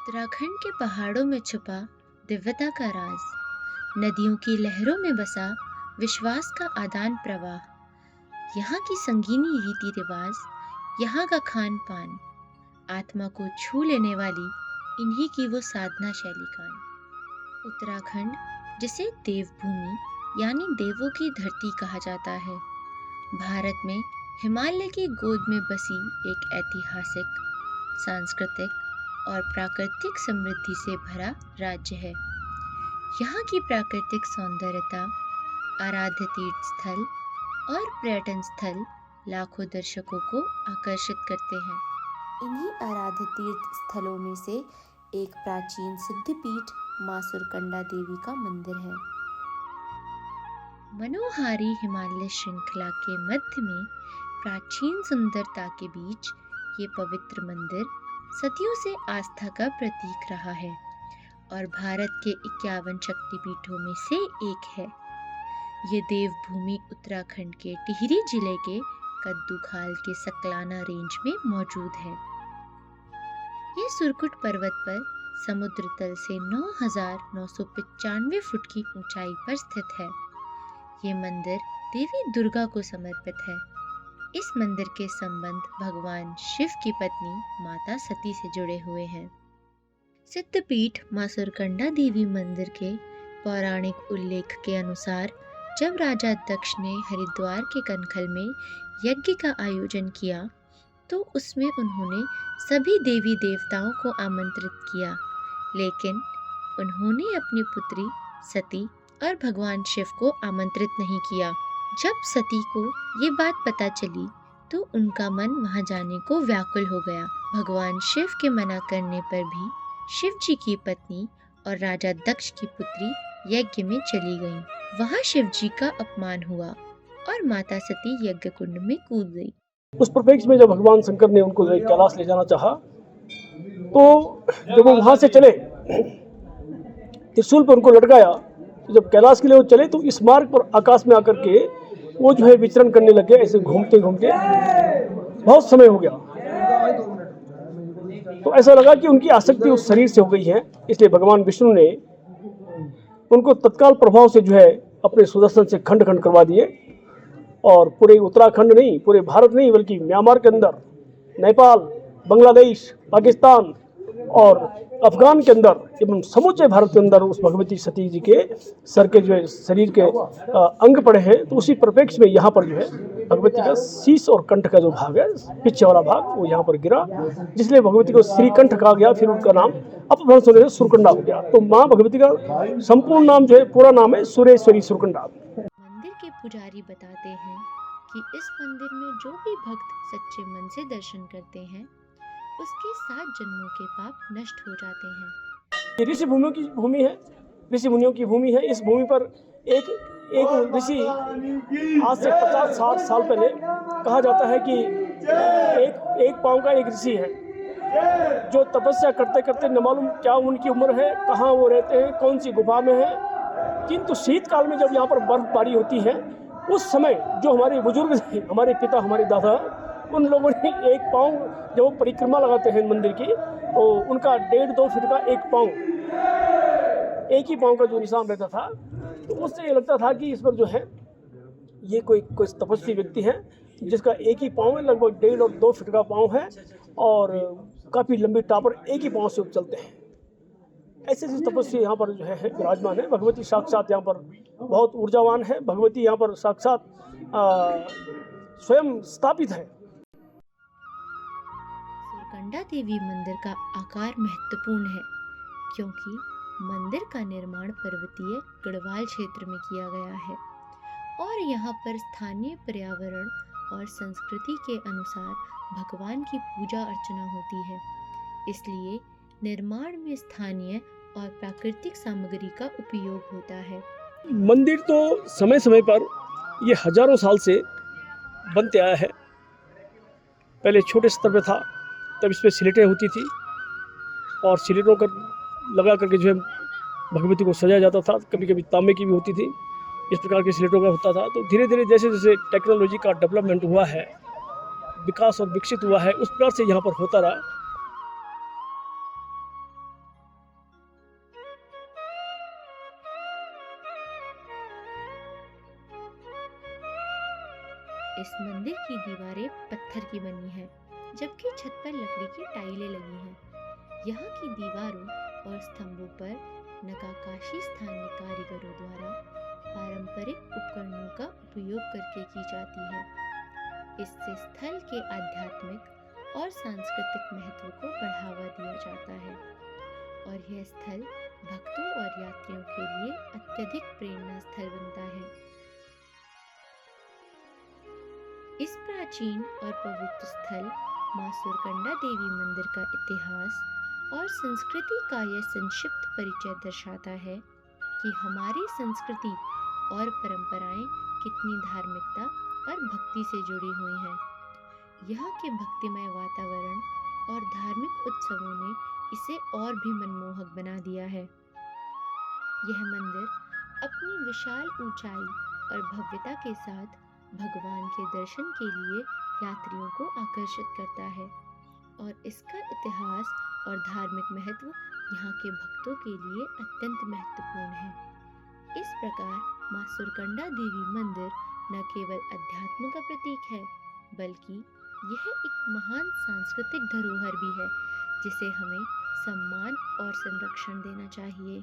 उत्तराखंड के पहाड़ों में छुपा दिव्यता का राज, नदियों की लहरों में बसा विश्वास का आदान प्रवाह। यहाँ की संगीनी रीति रिवाज, यहाँ का खान पान, आत्मा को छू लेने वाली इन्हीं की वो साधना शैली कान। उत्तराखंड, जिसे देवभूमि यानी देवों की धरती कहा जाता है, भारत में हिमालय की गोद में बसी एक ऐतिहासिक, सांस्कृतिक और प्राकृतिक समृद्धि से भरा राज्य है। यहाँ की प्राकृतिक सौंदर्यता, आराध्य तीर्थ स्थल और पर्यटन स्थल लाखों दर्शकों को आकर्षित करते हैं। इन्हीं आराध्य तीर्थ स्थलों में से एक प्राचीन सिद्धपीठ मां सुरकंडा देवी का मंदिर है। मनोहारी हिमालय श्रृंखला के मध्य में प्राचीन सुंदरता के बीच ये पवित्र मंदिर सदियों से आस्था का प्रतीक रहा है और भारत के 51 शक्तिपीठों में से एक है। ये देवभूमि उत्तराखंड के टिहरी जिले के कद्दूखाल के सकलाना रेंज में मौजूद है। ये सुरकुट पर्वत पर समुद्र तल से 9,995 फुट की ऊंचाई पर स्थित है। ये मंदिर देवी दुर्गा को समर्पित है। इस मंदिर के संबंध भगवान शिव की पत्नी माता सती से जुड़े हुए हैं। सिद्धपीठ मां सुरकंडा देवी मंदिर के पौराणिक उल्लेख के अनुसार जब राजा दक्ष ने हरिद्वार के कनखल में यज्ञ का आयोजन किया तो उसमें उन्होंने सभी देवी देवताओं को आमंत्रित किया, लेकिन उन्होंने अपनी पुत्री सती और भगवान शिव को आमंत्रित नहीं किया। जब सती को ये बात पता चली तो उनका मन वहां जाने को व्याकुल हो गया। भगवान शिव के मना करने पर भी शिव जी की पत्नी और राजा दक्ष की पुत्री यज्ञ में चली गईं। वहां शिव जी का अपमान हुआ और माता सती यज्ञ कुंड में कूद गई। उस परिप्रेक्ष्य में जब भगवान शंकर ने उनको कैलाश ले जाना चाहा तो जब वो वहां से चले, त्रिशूल पर उनको लटकाया, तो जब कैलाश के लिए वो चले तो इस मार्ग पर आकाश में आकर के वो विचरण करने लगे, ऐसे घूमते घूमते बहुत समय हो गया। तो ऐसा लगा कि उनकी आसक्ति उस शरीर से हो गई है, इसलिए भगवान विष्णु ने उनको तत्काल प्रभाव से अपने सुदर्शन से खंड खंड करवा दिए और पूरे उत्तराखंड नहीं, पूरे भारत नहीं, बल्कि म्यांमार के अंदर, नेपाल, बांग्लादेश, पाकिस्तान और अफगान के अंदर एवं समूचे भारत के अंदर उस भगवती सती जी के सर के शरीर के अंग पड़े हैं। तो उसी परिप्रेक्ष्य में यहाँ पर भगवती का शीश और कंठ का जो भाग है, पीछे वाला भाग, वो यहाँ पर गिरा, जिसलिए भगवती को श्रीकंठ कहा गया। फिर उनका नाम अपभ्रंश होने से सुरकंडा हो गया। तो माँ भगवती का संपूर्ण नाम पूरा नाम है सुरेश्वरी सुरकंडा। मंदिर के पुजारी बताते हैं कि इस मंदिर में जो भी भक्त सच्चे मन से दर्शन करते हैं उसके 7 जन्मों के पाप नष्ट हो जाते हैं। ये ऋषि भूमियों की भूमि है, ऋषि मुनियों की भूमि है। इस भूमि पर एक ऋषि आज से 50-60 साल पहले कहा जाता है कि एक पांव का एक ऋषि है जो तपस्या करते करते न मालूम क्या उनकी उम्र है, कहाँ वो रहते हैं, कौन सी गुफा में है, किंतु शीतकाल में जब यहाँ पर बर्फबारी होती है उस समय जो हमारे बुजुर्ग थे, हमारे पिता, हमारे दादा, उन लोगों ने एक पाँव जब वो परिक्रमा लगाते हैं मंदिर की तो उनका 1.5-2 फीट का एक पाँव, एक ही पाँव का जो निशान रहता था, तो उससे ये लगता था कि इस पर ये कोई तपस्वी व्यक्ति है जिसका एक ही पाँव है, लगभग 1.5 और 2 फीट का पाँव है और काफ़ी लंबी टापर एक ही पाँव से चलते हैं। ऐसे तपस्वी यहाँ पर विराजमान है। भगवती साक्षात यहाँ पर बहुत ऊर्जावान है। भगवती यहाँ पर साक्षात स्वयं स्थापित है। सुरकंडा देवी मंदिर का आकार महत्वपूर्ण है क्योंकि मंदिर का निर्माण पर्वतीय गढ़वाल क्षेत्र में किया गया है और यहाँ पर स्थानीय पर्यावरण और संस्कृति के अनुसार भगवान की पूजा अर्चना होती है। इसलिए निर्माण में स्थानीय और प्राकृतिक सामग्री का उपयोग होता है। मंदिर तो समय समय पर ये हजारों साल से बनते आया है। पहले छोटे स्तर पर था, तब इस पर स्लेटें होती थी और स्लेटों का लगा करके भगवती को सजाया जाता था। कभी कभी तांबे की भी होती थी, इस प्रकार के स्लेटों का होता था। तो धीरे धीरे जैसे जैसे टेक्नोलॉजी का डेवलपमेंट हुआ है, विकास और विकसित हुआ है, उस प्रकार से यहाँ पर होता रहा। इस मंदिर की दीवारें पत्थर की बनी हैं, जबकि छत पर लकड़ी की टाइलें लगी हैं। यहाँ की दीवारों और स्तंभों पर नक्काशी स्थानीय कारीगरों द्वारा पारंपरिक उपकरणों का उपयोग करके की जाती है। इससे स्थल के आध्यात्मिक और सांस्कृतिक महत्व को बढ़ावा दिया जाता है और यह स्थल भक्तों और यात्रियों के लिए अत्यधिक प्रेरणा स्थल बनता है। इस प्राचीन और पवित्र स्थल मां सुरकंडा देवी मंदिर का इतिहास और संस्कृति का यह संक्षिप्त परिचय दर्शाता है कि हमारी संस्कृति और परंपराएं कितनी धार्मिकता और भक्ति से जुड़ी हुई हैं। यहाँ के भक्तिमय वातावरण और धार्मिक उत्सवों ने इसे और भी मनमोहक बना दिया है। यह मंदिर अपनी विशाल ऊंचाई और भव्यता के साथ भगवान के दर्शन के लिए यात्रियों को आकर्षित करता है और इसका इतिहास और धार्मिक महत्व यहाँ के भक्तों के लिए अत्यंत महत्वपूर्ण है। इस प्रकार मां सुरकंडा देवी मंदिर न केवल अध्यात्म का प्रतीक है, बल्कि यह एक महान सांस्कृतिक धरोहर भी है, जिसे हमें सम्मान और संरक्षण देना चाहिए।